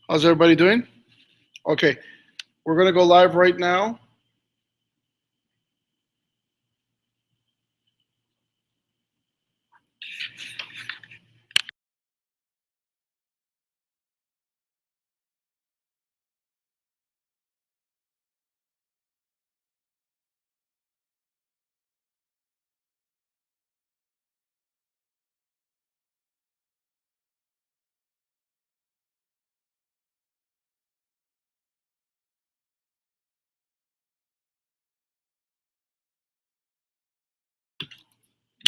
How's everybody doing? Okay, we're going to go live right now.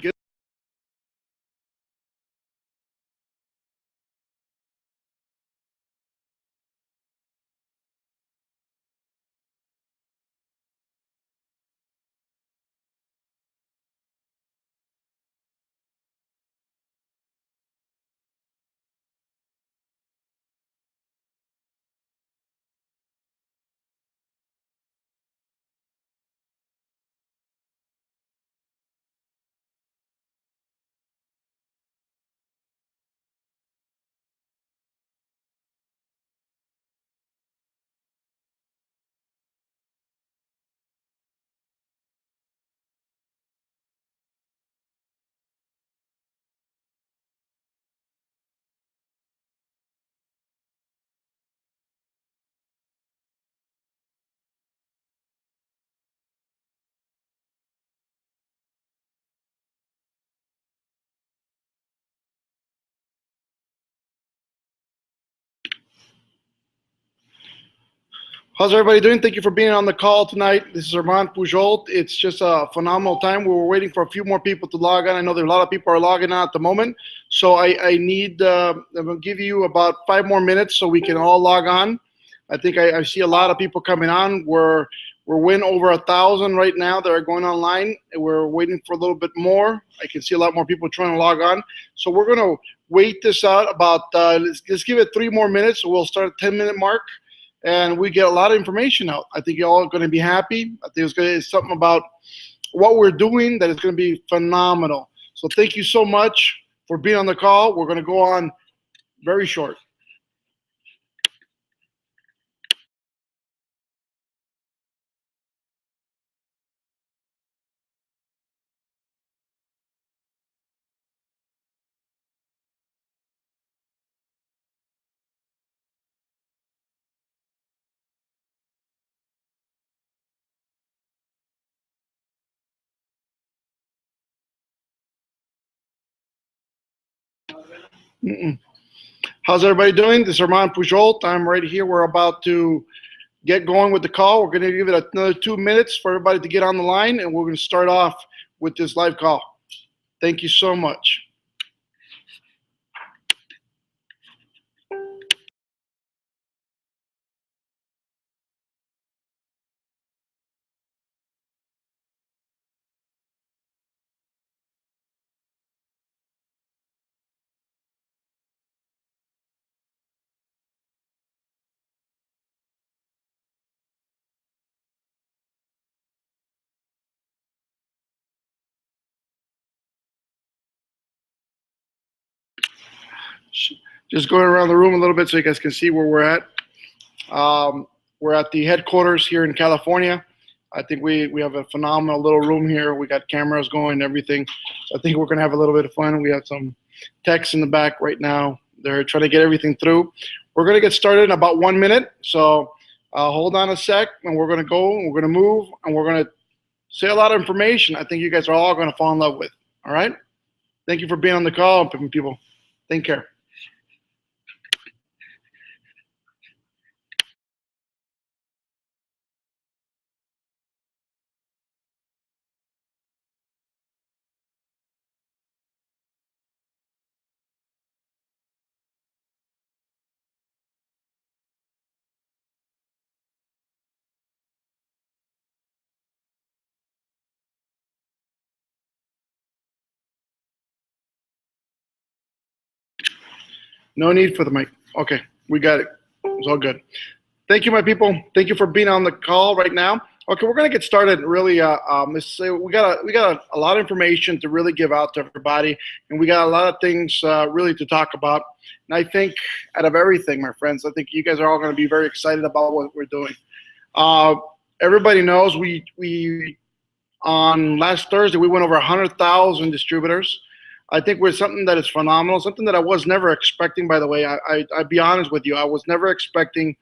Get How's everybody doing? Thank you for being on the call tonight. This is Armand Pujol. It's just a phenomenal time. We were waiting for a few more people to log on. I know there are a lot of people are logging on at the moment. So I need, I'm going to give you about 5 more minutes so we can all log on. I think I see a lot of people coming on. We're winning over 1,000 right now that are going online. We're waiting for a little bit more. I can see a lot more people trying to log on. So we're going to wait this out about, let's give it 3 more minutes. We'll start at 10-minute mark. And we get a lot of information out. I think you're all going to be happy. I think it's something about what we're doing that is going to be phenomenal. So thank you so much for being on the call. We're going to go on very short. Mm-mm. How's everybody doing? This is Armand Pujol. I'm right here. We're about to get going with the call. We're going to give it another 2 minutes for everybody to get on the line, and we're going to start off with this live call. Thank you so much. Just going around the room a little bit so you guys can see where we're at. We're at the headquarters here in California. I think we have a phenomenal little room here. We got cameras going and everything. So I think we're going to have a little bit of fun. We have some techs in the back right now. They're trying to get everything through. We're going to get started in about 1 minute. So hold on a sec, and we're going to go, and we're going to move, and we're going to say a lot of information I think you guys are all going to fall in love with. All right? Thank you for being on the call, people. Take care. No need for the mic. Okay, we got it. It's all good. Thank you, my people. Thank you for being on the call right now. Okay, we're gonna get started. Really, we got a lot of information to really give out to everybody, and we got a lot of things really to talk about. And I think out of everything, my friends, I think you guys are all going to be very excited about what we're doing. Uh, Everybody knows we on last Thursday we went over 100,000 distributors. I think we're something that is phenomenal, something that I was never expecting. By the way, I'd be honest with you, I was never expecting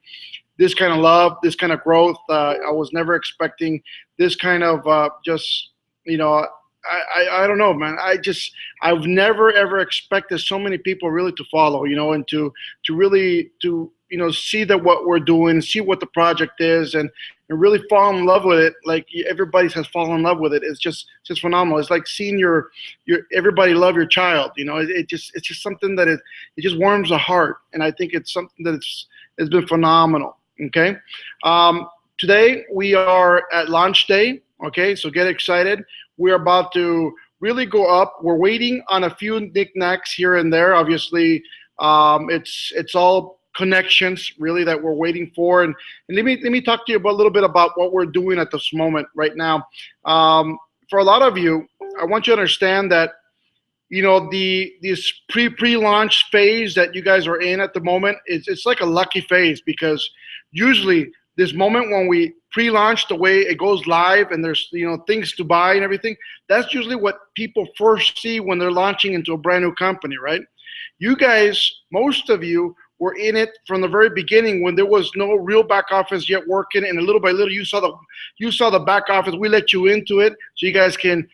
this kind of love, this kind of growth. I was never expecting this kind of just, you know, I don't know, man. I've never ever expected so many people really to follow, you know, and to really to see that what we're doing, see what the project is, and really fall in love with it. Like everybody has fallen in love with it. It's just phenomenal. It's like seeing your everybody love your child. You know, it's just something that it just warms the heart, and I think it's something that it's been phenomenal. Okay, today we are at launch day. Okay, so get excited. We're about to really go up. We're waiting on a few knickknacks here and there. Obviously, it's all connections really that we're waiting for. And let me talk to you about a little bit about what we're doing at this moment right now. For a lot of you, I want you to understand that this pre-launch phase that you guys are in at the moment, it's like a lucky phase, because usually this moment when we pre-launch, the way it goes live and there's things to buy and everything, that's usually what people first see when they're launching into a brand new company, right? You guys, most of you were in it from the very beginning when there was no real back office yet working, and little by little you saw the back office. We let you into it so you guys can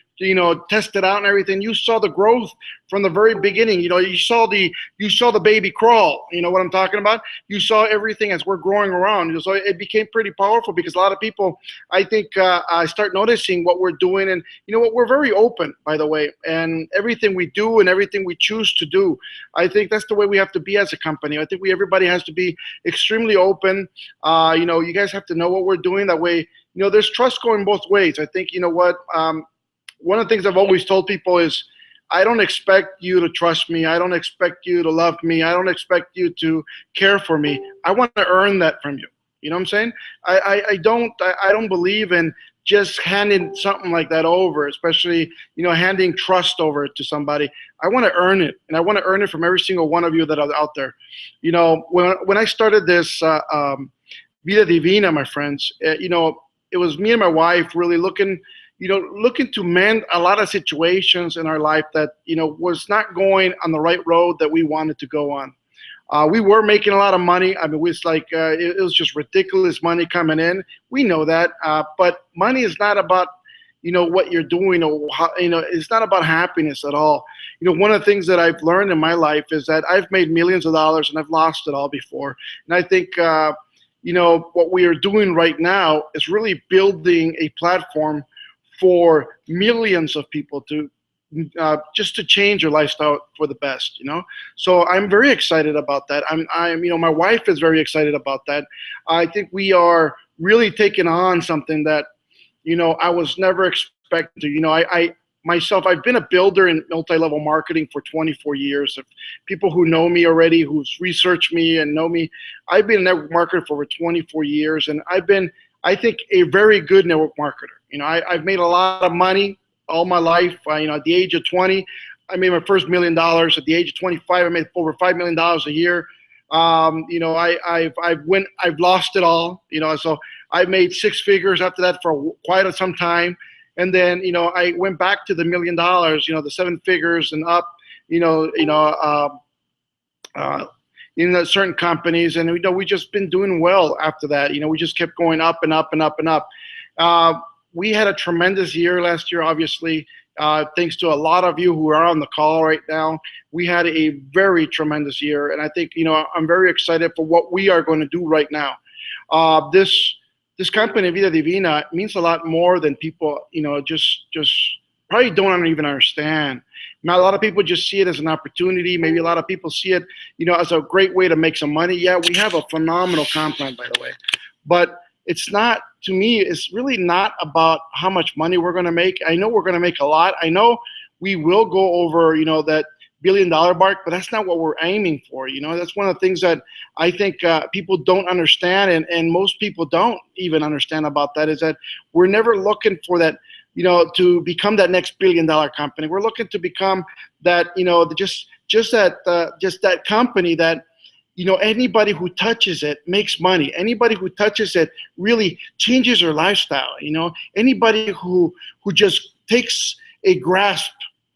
test it out and everything. You saw the growth from the very beginning. You saw the baby crawl. You know what I'm talking about? You saw everything as we're growing around. So it became pretty powerful, because a lot of people, I think, start noticing what we're doing. And you know what? We're very open, by the way, and everything we do and everything we choose to do, I think that's the way we have to be as a company. I think everybody has to be extremely open. You guys have to know what we're doing. That way, there's trust going both ways. I think, one of the things I've always told people is, I don't expect you to trust me. I don't expect you to love me. I don't expect you to care for me. I want to earn that from you. You know what I'm saying? I don't believe in just handing something like that over, especially, handing trust over to somebody. I want to earn it, and I want to earn it from every single one of you that are out there. When I started this Vida Divina, my friends, it was me and my wife really looking to mend a lot of situations in our life that, was not going on the right road that we wanted to go on. We were making a lot of money. I mean, it was just ridiculous money coming in. We know that, but money is not about, what you're doing, or how, it's not about happiness at all. One of the things that I've learned in my life is that I've made millions of dollars and I've lost it all before. And I think, what we are doing right now is really building a platform for millions of people to just to change your lifestyle for the best, So I'm very excited about that. My wife is very excited about that. I think we are really taking on something that, I was never expecting to. I've been a builder in multi-level marketing for 24 years. If people who know me already, who's researched me and know me, I've been a network marketer for over 24 years, and I've been, I think, a very good network marketer. I've made a lot of money all my life. At the age of 20, I made my first $1 million. At the age of 25, I made over $5 million a year. I've lost it all. So I made six figures after that for quite some time, and then I went back to the $1 million. The seven figures and up. In certain companies, and we just been doing well after that. We just kept going up and up and up and up. We had a tremendous year last year, obviously, thanks to a lot of you who are on the call right now. We had a very tremendous year, and I think I'm very excited for what we are going to do right now. This company, Vida Divina, means a lot more than people just probably don't even understand. Now, a lot of people just see it as an opportunity. Maybe a lot of people see it, as a great way to make some money. Yeah, we have a phenomenal compound, by the way. But it's not, to me, it's really not about how much money we're going to make. I know we're going to make a lot. I know we will go over, that billion-dollar mark, but that's not what we're aiming for. You know, that's one of the things that I think people don't understand, and most people don't even understand about that, is that we're never looking for that, you know, to become that next billion-dollar company. We're looking to become that, you know, just that company that, you know, anybody who touches it makes money. Anybody who touches it really changes their lifestyle. You know, anybody who just takes a grasp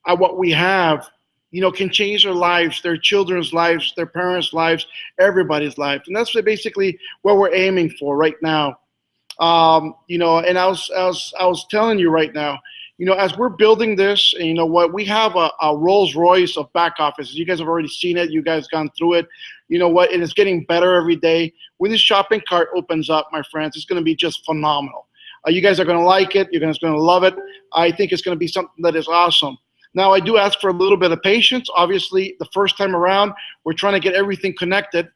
at what we have, you know, can change their lives, their children's lives, their parents' lives, everybody's life. And that's basically what we're aiming for right now. You know, and I was telling you right now, you know, as we're building this, and you know what, we have a Rolls Royce of back offices. You guys have already seen it. You guys gone through it. You know what, and it's getting better every day. When this shopping cart opens up, my friends, it's going to be just phenomenal. You guys are going to like it. You're going to love it. I think it's going to be something that is awesome. Now, I do ask for a little bit of patience. Obviously, the first time around, we're trying to get everything connected.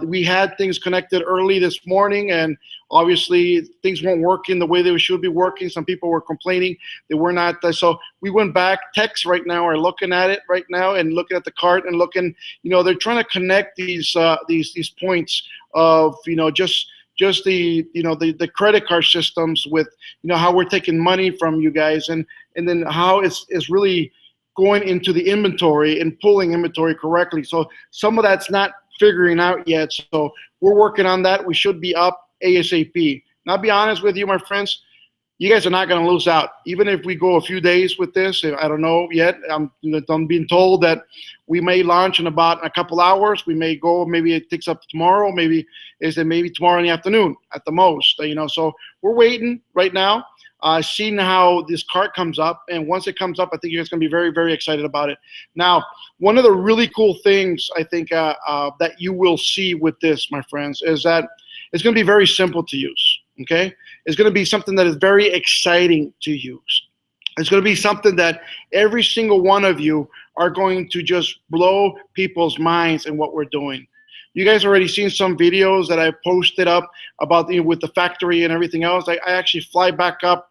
We had things connected early this morning, and obviously things weren't working the way they should be working. Some people were complaining they were not. So we went back. Techs right now are looking at it right now and looking at the cart and looking. You know, they're trying to connect these points of, you know, just the, you know, the credit card systems with, you know, how we're taking money from you guys, and then how it's really going into the inventory and pulling inventory correctly. So some of that's not figuring out yet. So we're working on that. We should be up ASAP. And I'll be honest with you, my friends, you guys are not going to lose out. Even if we go a few days with this, I don't know yet. I'm being told that we may launch in about a couple hours. We may go, maybe it takes up tomorrow. Maybe tomorrow in the afternoon at the most. You know, so we're waiting right now, seeing how this cart comes up. And once it comes up, I think you guys are going to be very, very excited about it. Now, one of the really cool things I think that you will see with this, my friends, is that it's going to be very simple to use. Okay, it's going to be something that is very exciting to use. It's going to be something that every single one of you are going to just blow people's minds in what we're doing. You guys already seen some videos that I posted up about, you know, with the factory and everything else. I actually fly back up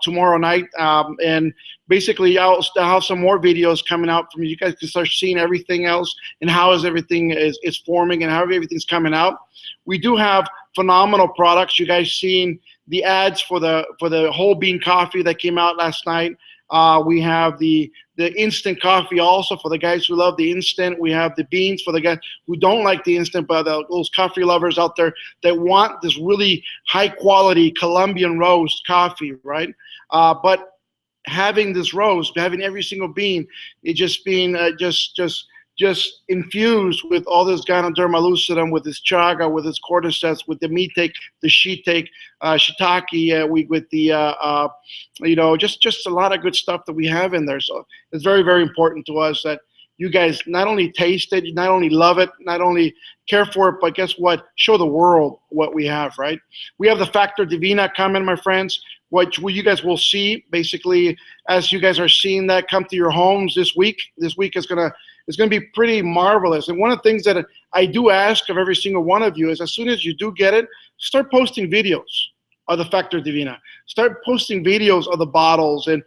tomorrow night, and basically I'll have some more videos coming out from you. You guys can start seeing everything else and how everything is forming and how everything's coming out. We do have phenomenal products. You guys seen the ads for the whole bean coffee that came out last night. We have the instant coffee also for the guys who love the instant. We have the beans for the guys who don't like the instant, but those coffee lovers out there that want this really high quality Colombian roast coffee, right? But having this roast, having every single bean, it just being just infused with all this Ganoderma lucidum, with this chaga, with this cordyceps, with the mitake, the shiitake, shiitake, with the you know, just a lot of good stuff that we have in there. So it's very, very important to us that you guys not only taste it, not only love it, not only care for it, but guess what? Show the world what we have, right? We have the Vida Divina coming, my friends, which you guys will see basically as you guys are seeing that come to your homes this week. This week is gonna be pretty marvelous. And one of the things that I do ask of every single one of you is, as soon as you do get it, start posting videos of the Vida Divina. Start posting videos of the bottles and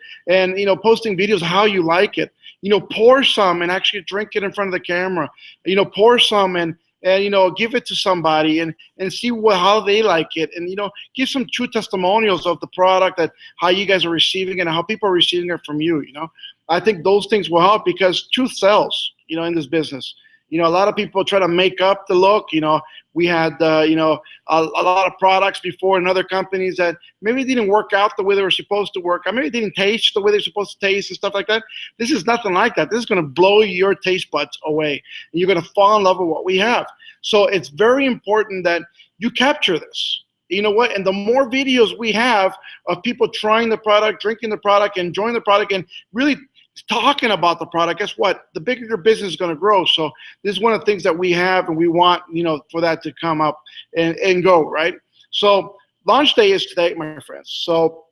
you know, posting videos of how you like it. You know, pour some and actually drink it in front of the camera. You know, pour some and you know, give it to somebody and see how they like it, and you know, give some true testimonials of the product, that how you guys are receiving it and how people are receiving it from you. You know, I think those things will help, because truth sells, you know, in this business. You know, a lot of people try to make up the look. You know, we had, you know, a lot of products before in other companies that maybe didn't work out the way they were supposed to work. Or maybe didn't taste the way they're supposed to taste and stuff like that. This is nothing like that. This is going to blow your taste buds away. And you're going to fall in love with what we have. So it's very important that you capture this. You know what? And the more videos we have of people trying the product, drinking the product, enjoying the product, and really talking about the product, guess what? The bigger your business is going to grow. So this is one of the things that we have, and we want, you know, for that to come up and go, right? So launch day is today, my friends. So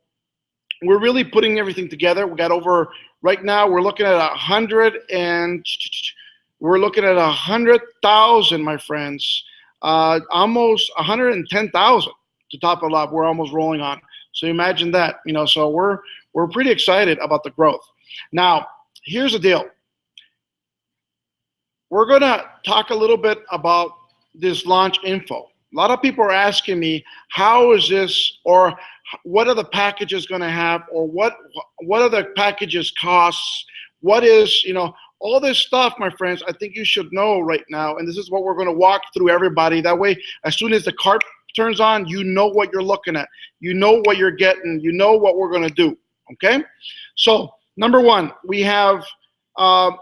we're really putting everything together. We got over, right now we're looking at 100,000, my friends. Almost 110,000 to top it up. We're almost rolling on. So imagine that, you know. So we're pretty excited about the growth. Now, here's the deal. we're going to talk a little bit about this launch info. A lot of people are asking me, how is this, or what are the packages going to have, or what are the packages costs? What is, all this stuff, my friends, I think you should know right now. And this is what we're going to walk through everybody. That way, as soon as the cart turns on, you know what you're looking at. You know what you're getting. You know what we're going to do. Okay? So, number one, we have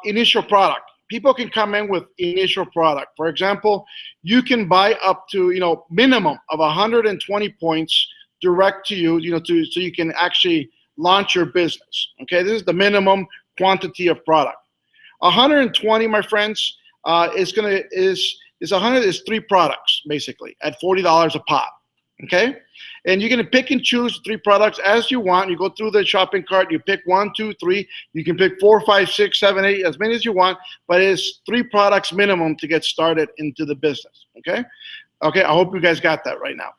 initial product. People can come in with initial product. For example, you can buy up to, minimum of 120 points direct to you, so you can actually launch your business. Okay? This is the minimum quantity of product. 120, my friends, is 3 products basically at $40 a pop. Okay, and you're gonna pick and choose 3 products as you want. You go through the shopping cart, you pick 1, 2, 3. You can pick 4, 5, 6, 7, 8, as many as you want, but it's 3 products minimum to get started into the business. Okay, I hope you guys got that right now.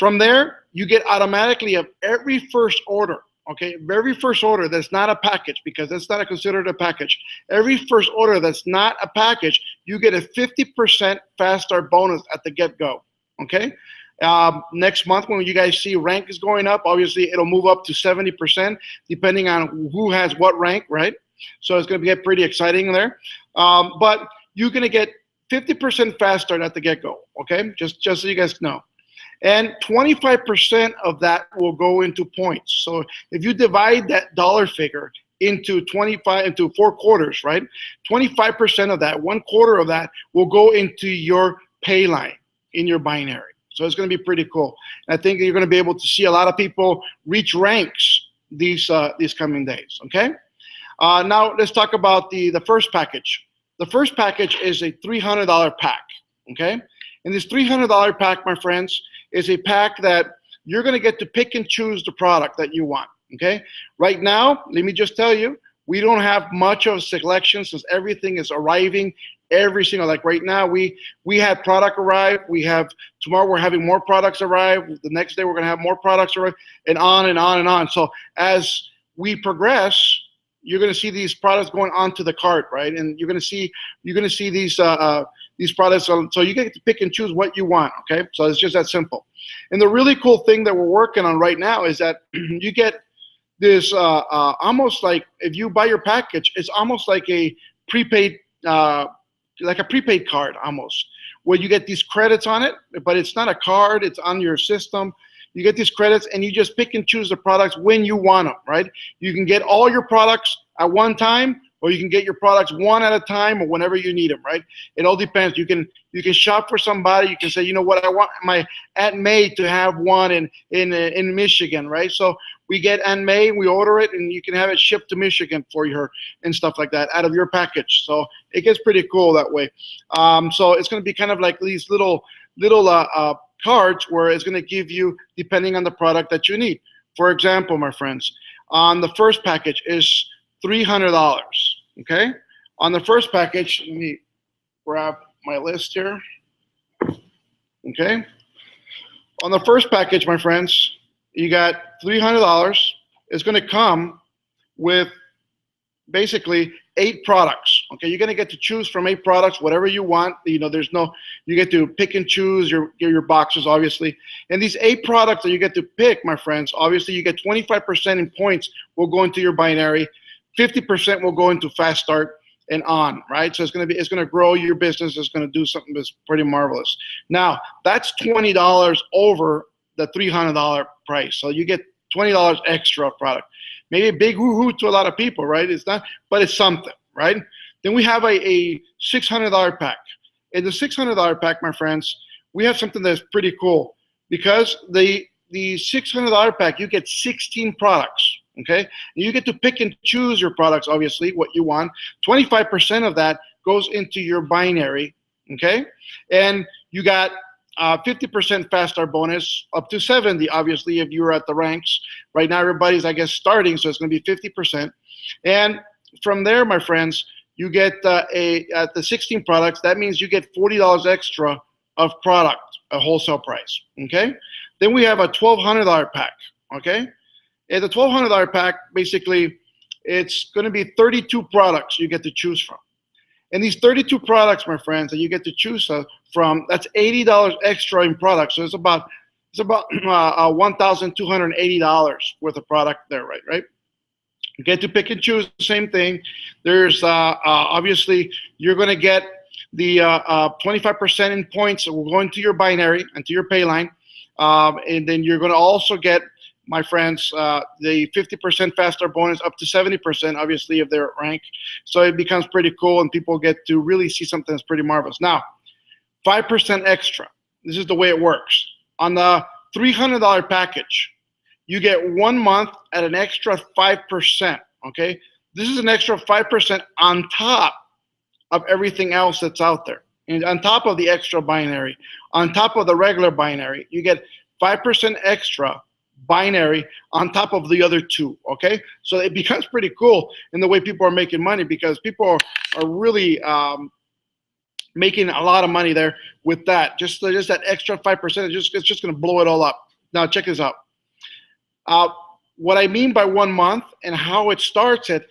From there, you get automatically of every first order. Okay, very first order that's not a package, because that's not considered a package. Every first order that's not a package, you get a 50% fast start bonus at the get-go. Okay, next month when you guys see rank is going up, obviously it'll move up to 70% depending on who has what rank, right? So it's going to get pretty exciting there. But you're going to get 50% fast start at the get-go. Okay, just so you guys know. And 25% of that will go into points. So if you divide that dollar figure into 4 quarters, right? 25% of that, 1/4 of that, will go into your pay line in your binary. So it's going to be pretty cool. And I think you're going to be able to see a lot of people reach ranks these coming days. Okay. Now let's talk about the first package. The first package is a $300 pack. Okay. And this $300 pack, my friends, is a pack that you're going to get to pick and choose the product that you want. Okay. Right now, let me just tell you, we don't have much of a selection since everything is arriving. Every single, like right now, we had product arrive. Tomorrow we're having more products arrive. The next day we're going to have more products arrive, and on and on and on. So as we progress, you're going to see these products going onto the cart, right? And you're going to see these products. So you get to pick and choose what you want. Okay, so it's just that simple. And the really cool thing that we're working on right now is that you get this almost like, if you buy your package, it's almost like a prepaid. Like a prepaid card almost, where you get these credits on it, but it's not a card, it's on your system. You get these credits and you just pick and choose the products when you want them, right? You can get all your products at one time, or you can get your products one at a time, or whenever you need them, right? It all depends. You can shop for somebody. You can say, you know what, I want my Aunt May to have one in Michigan, right? So we get Aunt May, we order it, and you can have it shipped to Michigan for her and stuff like that out of your package. So it gets pretty cool that way. So it's going to be kind of like these little cards where it's going to give you depending on the product that you need. For example, my friends, on the first package is $300. Okay, on the first package, let me grab my list here. Okay, on the first package, my friends, you got $300. It's going to come with basically 8 products. Okay, you're going to get to choose from 8 products, whatever you want. You get to pick and choose your boxes, obviously. And these 8 products that you get to pick, my friends, obviously you get 25% in points will go into your binary. 50% will go into fast start and on, right? So it's going to grow your business. It's going to do something that's pretty marvelous. Now that's $20 over the $300 price. So you get $20 extra product. Maybe a big woo-hoo to a lot of people, right? It's not, but it's something, right? Then we have a $600 pack. In the $600 pack, my friends, we have something that's pretty cool, because the $600 pack, you get 16 products. Okay, and you get to pick and choose your products, obviously, what you want. 25% of that goes into your binary. Okay, and you got 50% fast start bonus up to 70, obviously, if you're at the ranks. Right now, everybody's, I guess, starting, so it's going to be 50%. And from there, my friends, you get at the 16 products, that means you get $40 extra of product, a wholesale price. Okay, then we have a $1,200 pack. Okay. And the $1,200 pack, basically, it's going to be 32 products you get to choose from. And these 32 products, my friends, that you get to choose from, that's $80 extra in products. So it's about $1,280 worth of product there, right? You get to pick and choose the same thing. There's obviously you're going to get the 25% in points that will go into your binary and to your pay line, and then you're going to also get, my friends, the 50% fast start bonus up to 70%, obviously, of their rank. So it becomes pretty cool, and people get to really see something that's pretty marvelous. Now, 5% extra. This is the way it works. On the $300 package, you get 1 month at an extra 5%, okay? This is an extra 5% on top of everything else that's out there. And on top of the extra binary, on top of the regular binary, you get 5% extra binary on top of the other two, okay? So it becomes pretty cool in the way people are making money, because people are really making a lot of money there with that. Just that extra 5%, it's just going to blow it all up. Now check this out. What I mean by 1 month and how it starts, it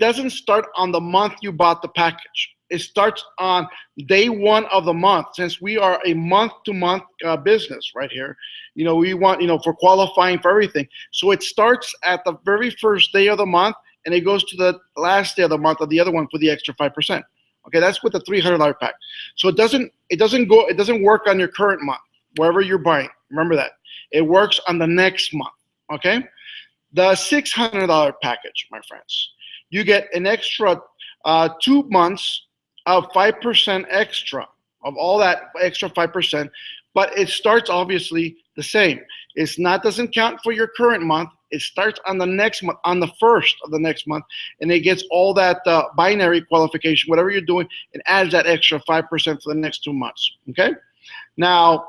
doesn't start on the month you bought the package. It starts on day 1 of the month. Since we are a month-to-month business right here, we want, for qualifying for everything. So it starts at the very first day of the month, and it goes to the last day of the month of the other one for the extra 5%. Okay, that's with the $300 pack. So it doesn't work on your current month, wherever you're buying. Remember that. It works on the next month. Okay, the $600 package, my friends, you get an extra 2 months of 5% extra, of all that extra 5%, but it starts obviously the same. Doesn't count for your current month. It starts on the next month, on the first of the next month, and it gets all that binary qualification, whatever you're doing, and adds that extra 5% for the next 2 months. Okay, now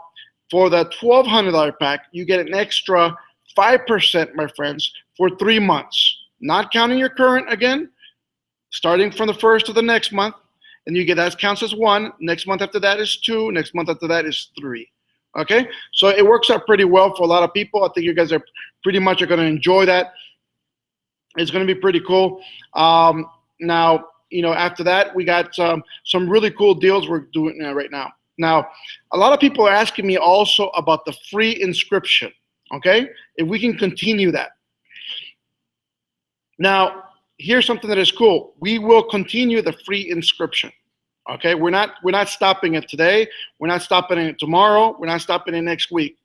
for the $1,200 pack, you get an extra 5%, my friends, for 3 months, not counting your current again, starting from the first of the next month, and you get that counts as 1. Next month after that is 2. Next month after that is 3. Okay, so it works out pretty well for a lot of people. I think you guys are pretty much going to enjoy that. It's going to be pretty cool. Now, after that, we got some really cool deals we're doing right now. Now, a lot of people are asking me also about the free inscription. Okay, if we can continue that. Now, here's something that is cool. We will continue the free inscription. Okay, we're not stopping it today. We're not stopping it tomorrow. We're not stopping it next week.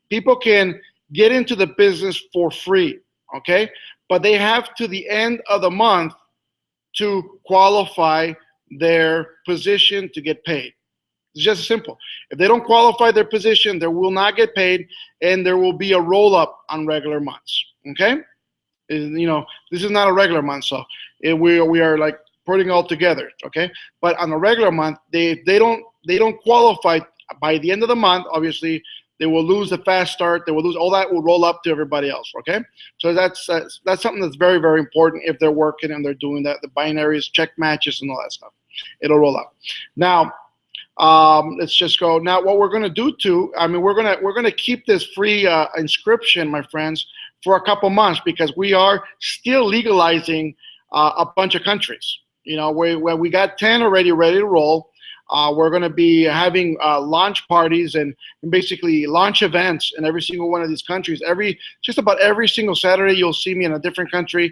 People can get into the business for free. Okay, but they have to the end of the month to qualify their position to get paid. It's just simple. If they don't qualify their position, they will not get paid, and there will be a roll-up on regular months. Okay, this is not a regular month, so we are like putting all together. Okay, but on a regular month, they don't qualify by the end of the month. Obviously, they will lose the fast start. They will lose all that. Will roll up to everybody else. Okay, so that's something that's very, very important if they're working and they're doing that. The binaries, check matches, and all that stuff. It'll roll up. Now, let's just go. Now, what we're going to do too, we're going to keep this free inscription, my friends, for a couple months, because we are still legalizing a bunch of countries. We got 10 already ready to roll. We're going to be having launch parties and basically launch events in every single one of these countries. Just about every single Saturday, you'll see me in a different country,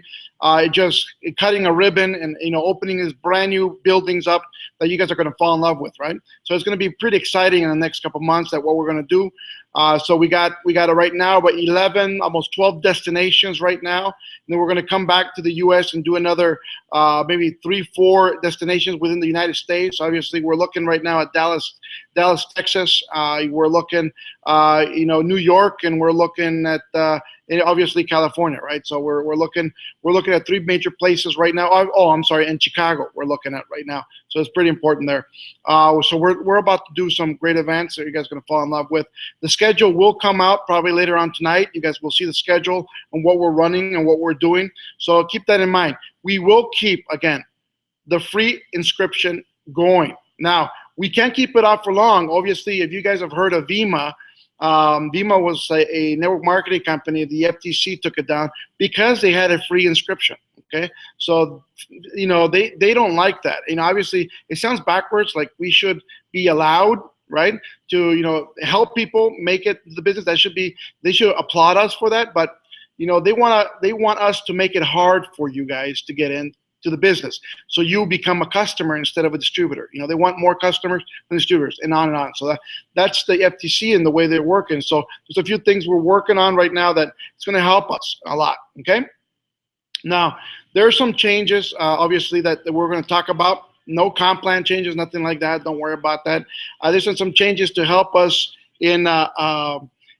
just cutting a ribbon and opening these brand new buildings up that you guys are going to fall in love with, right? So it's going to be pretty exciting in the next couple months that what we're going to do. So we got right now about 11, almost 12 destinations right now. And then we're going to come back to the U.S. and do another maybe 3-4 destinations within the United States. Obviously, we're looking right now at Dallas, Texas. We're looking, New York, and we're looking at obviously California, right? So we're looking at 3 major places right now. Oh, I'm sorry, in Chicago we're looking at right now. So it's pretty important there. So we're about to do some great events that you guys are going to fall in love with. The schedule will come out probably later on tonight. You guys will see the schedule and what we're running and what we're doing. So keep that in mind. We will keep, again, the free inscription going. Now, we can't keep it out for long. Obviously, if you guys have heard of Vima, Vima was a network marketing company. The FTC took it down because they had a free inscription. Okay, so they don't like that. Obviously it sounds backwards. Like we should be allowed, right, to help people make it the business. They should applaud us for that. But they want us to make it hard for you guys to get into the business, so you become a customer instead of a distributor. They want more customers than distributors, and on and on. So that's the FTC and the way they're working. So there's a few things we're working on right now that it's going to help us a lot. Okay. Now, there are some changes, obviously, that we're going to talk about. No comp plan changes, nothing like that. Don't worry about that. There's some changes to help us in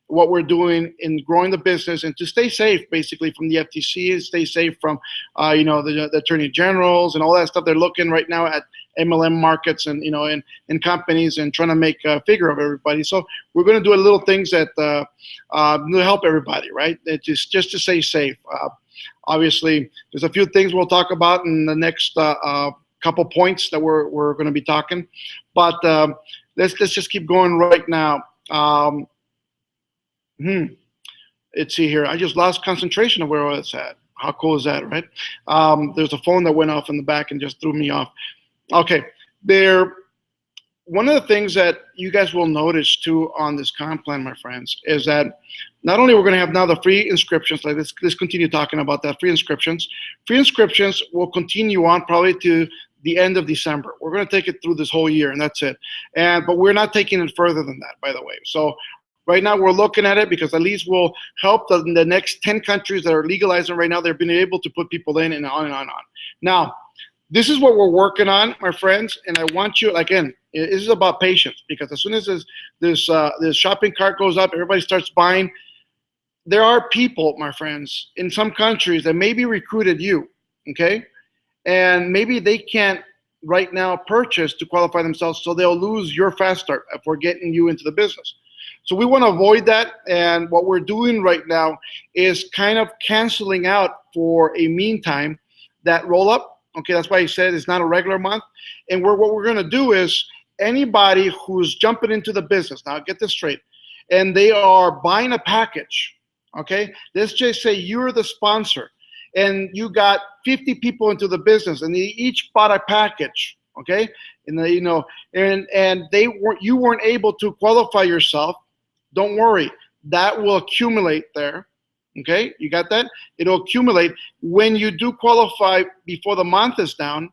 what we're doing in growing the business and to stay safe, basically, from the FTC, and stay safe from, the attorney generals and all that stuff. They're looking right now at MLM markets and, in companies and trying to make a figure of everybody. So we're going to do a little things that will help everybody, right? It's just to stay safe. Obviously, there's a few things we'll talk about in the next couple points that we're going to be talking, but let's just keep going right now. Let's see here. I just lost concentration of where I was at. How cool is that, right? There's a phone that went off in the back and just threw me off. Okay, one of the things that you guys will notice too on this comp plan, my friends, is that not only we're going to have now the free inscriptions, like let's continue talking about that, free inscriptions. Free inscriptions will continue on probably to the end of December. We're going to take it through this whole year, and that's it. But we're not taking it further than that, by the way. So right now we're looking at it because at least we'll help the next 10 countries that are legalizing right now. They've been able to put people in and on and on and on. Now, this is what we're working on, my friends, and I want you, again, this is about patience, because as soon as this shopping cart goes up, everybody starts buying. There are people, my friends, in some countries that maybe recruited you, okay? And maybe they can't right now purchase to qualify themselves, so they'll lose your fast start if we're getting you into the business. So we want to avoid that, and what we're doing right now is kind of canceling out for a meantime that roll up. Okay, that's why he said it's not a regular month. And what we're going to do is anybody who's jumping into the business, now get this straight, and they are buying a package, okay? Let's just say you're the sponsor and you got 50 people into the business and they each bought a package, okay? And you weren't able to qualify yourself. Don't worry, that will accumulate there. Okay, you got that? It'll accumulate when you do qualify before the month is down.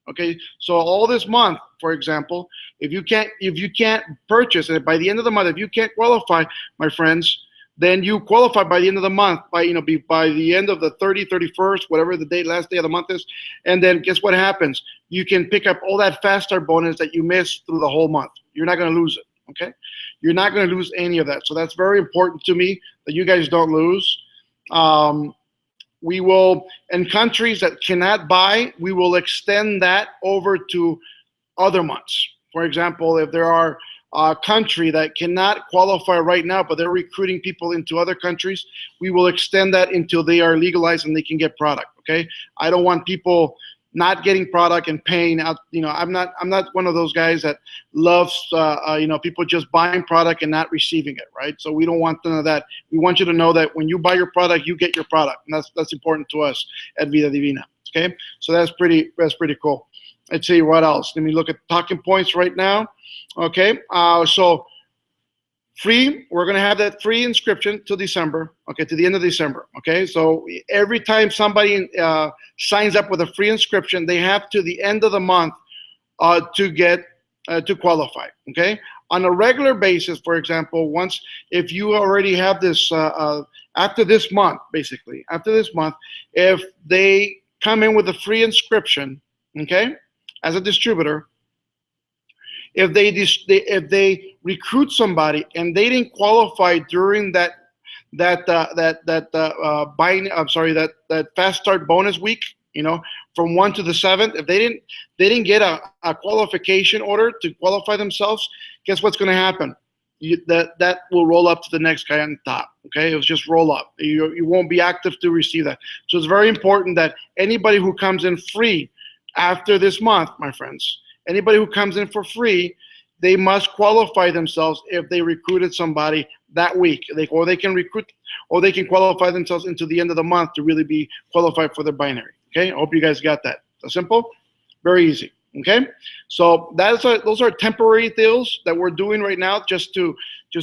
Okay, so all this month, for example, if you can't purchase it by the end of the month, if you can't qualify, my friends, then you qualify by the end of the month, by the end of the 31st, whatever the last day of the month is, and then guess what happens? You can pick up all that fast start bonus that you missed through the whole month. You're not going to lose it. Okay, you're not going to lose any of that. So that's very important to me that you guys don't lose. We will, in countries that cannot buy, we will extend that over to other months. For example, if there are a country that cannot qualify right now, but they're recruiting people into other countries, we will extend that until they are legalized and they can get product. Okay, I don't want people not getting product and paying out. I'm not one of those guys that loves people just buying product and not receiving it, right? So we don't want none of that. We want you to know that when you buy your product, you get your product, and that's important to us at Vida Divina. Okay, so that's pretty cool. Let's see what else. Let me look at talking points right now. Okay, so free, we're going to have that free inscription till December, okay, to the end of December, okay? So every time somebody signs up with a free inscription, they have to the end of the month to qualify, okay? On a regular basis, for example, if you already have this, after this month, basically, if they come in with a free inscription, okay, as a distributor, if they recruit somebody and they didn't qualify during that fast start bonus week, from 1 to the 7th, if they didn't get a qualification order to qualify themselves, guess what's going to happen? That will roll up to the next guy on top. Okay, it'll just roll up. You won't be active to receive that. So it's very important that anybody who comes in free after this month, my friends, anybody who comes in for free, they must qualify themselves if they recruited somebody that week. They can qualify themselves into the end of the month to really be qualified for their binary. Okay, I hope you guys got that. So simple, very easy. Okay, so those are temporary deals that we're doing right now just to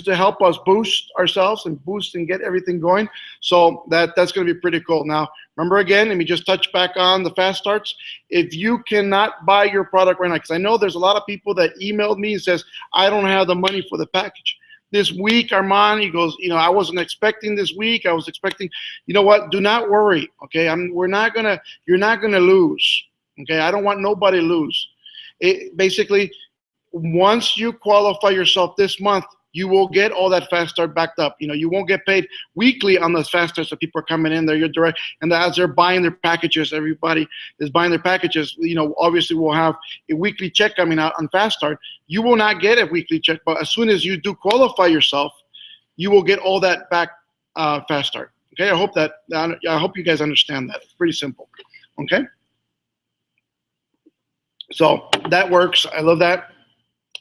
help us boost ourselves and boost and get everything going. So that's going to be pretty cool. Now, remember again, let me just touch back on the fast starts. If you cannot buy your product right now, because I know there's a lot of people that emailed me and says, I don't have the money for the package. This week, Armand, he goes, I wasn't expecting this week. I was expecting, you know what? Do not worry. Okay, you're not gonna lose. Okay, I don't want nobody to lose. Basically, once you qualify yourself this month, you will get all that fast start backed up. You won't get paid weekly on those fast starts that people are coming in there. You're direct, and as they're buying their packages, everybody is buying their packages. Obviously we'll have a weekly check coming out on fast start. You will not get a weekly check, but as soon as you do qualify yourself, you will get all that back fast start. Okay, I hope you guys understand that. It's pretty simple. Okay. So that works. I love that.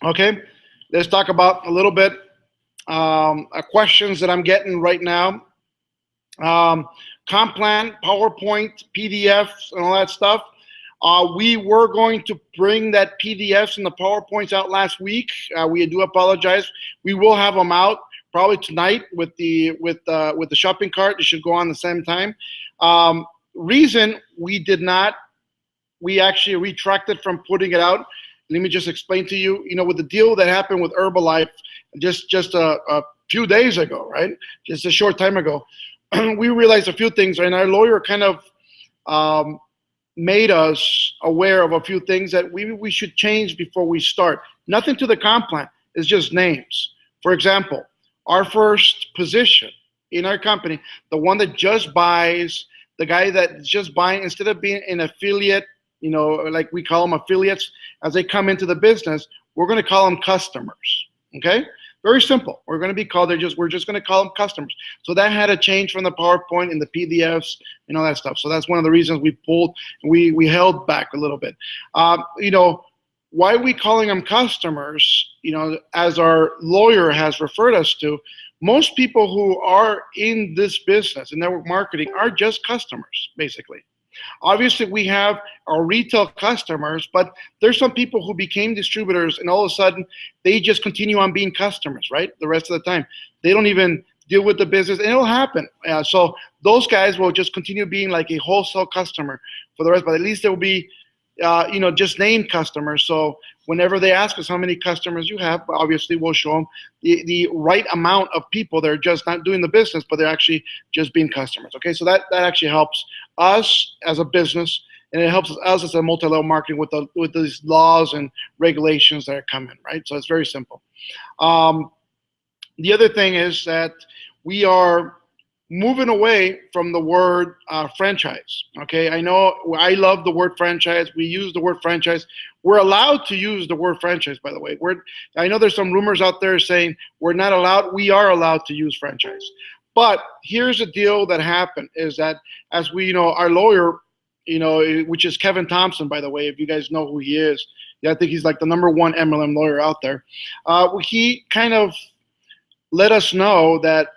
Okay, let's talk about a little bit questions that I'm getting right now. Comp plan, PowerPoint, PDFs, and all that stuff. We were going to bring that PDFs and the PowerPoints out last week. We do apologize. We will have them out probably tonight with the shopping cart. It should go on the same time. Reason we did not. We actually retracted from putting it out. Let me just explain to you, with the deal that happened with Herbalife just a few days ago, right? Just a short time ago, we realized a few things, and our lawyer kind of made us aware of a few things that we should change before we start. Nothing to the comp plan. It's just names. For example, our first position in our company, the one that just buys, the guy that's just buying, instead of being an affiliate, like we call them affiliates, as they come into the business, we're going to call them customers. Okay, very simple. We're going to be called. We're just going to call them customers. So that had a change from the PowerPoint and the PDFs and all that stuff. So that's one of the reasons we pulled. We held back a little bit. Why are we calling them customers? As our lawyer has referred us to, most people who are in this business in network marketing are just customers, basically. Obviously, we have our retail customers, but there's some people who became distributors and all of a sudden they just continue on being customers, right? The rest of the time. They don't even deal with the business, and it'll happen. So those guys will just continue being like a wholesale customer for the rest, but at least they'll be, just named customers. So whenever they ask us how many customers you have, obviously we'll show them the right amount of people that are just not doing the business, but they're actually just being customers. Okay, so that actually helps us as a business, and it helps us as a multi-level marketing with these laws and regulations that are coming, right? So it's very simple. The other thing is that we are moving away from the word franchise. Okay, I know I love the word franchise. We use the word franchise. We're allowed to use the word franchise, by the way. I know there's some rumors out there saying we're not allowed. We are allowed to use franchise. But here's the deal that happened is that as we, our lawyer, which is Kevin Thompson, by the way, if you guys know who he is, I think he's like the #1 MLM lawyer out there. He kind of let us know that,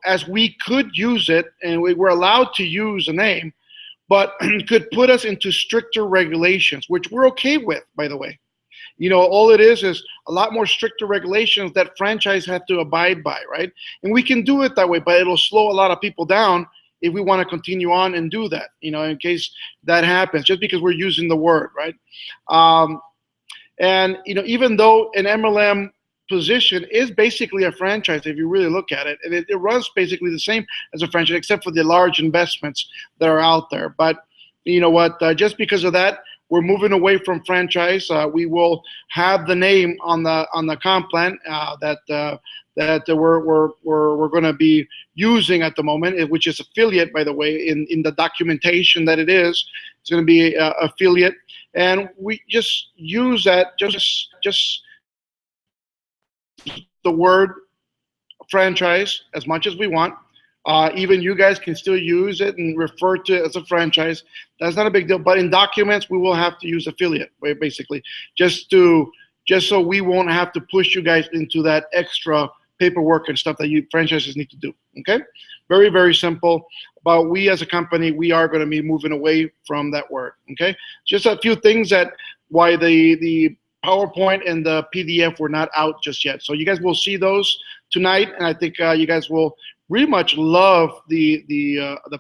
as we could use it and we were allowed to use a name, but could put us into stricter regulations, which we're okay with, by the way. All it is a lot more stricter regulations that franchise have to abide by, right? And we can do it that way, but it'll slow a lot of people down if we want to continue on and do that, in case that happens, just because we're using the word, right? And, even though an MLM position is basically a franchise, if you really look at it, and it runs basically the same as a franchise, except for the large investments that are out there. But you know what? Just because of that, we're moving away from franchise. We will have the name on the comp plan that we're going to be using at the moment, which is affiliate, by the way, in the documentation that it's going to be affiliate, and we just use that just the word franchise as much as we want. Even you guys can still use it and refer to it as a franchise. That's not a big deal. But in documents, we will have to use affiliate, basically, just so we won't have to push you guys into that extra paperwork and stuff that you franchises need to do. Okay, Very, very simple. But we as a company, we are going to be moving away from that word. Okay, just a few things that why the PowerPoint and the PDF were not out just yet. So you guys will see those tonight, and I think you guys will really much love the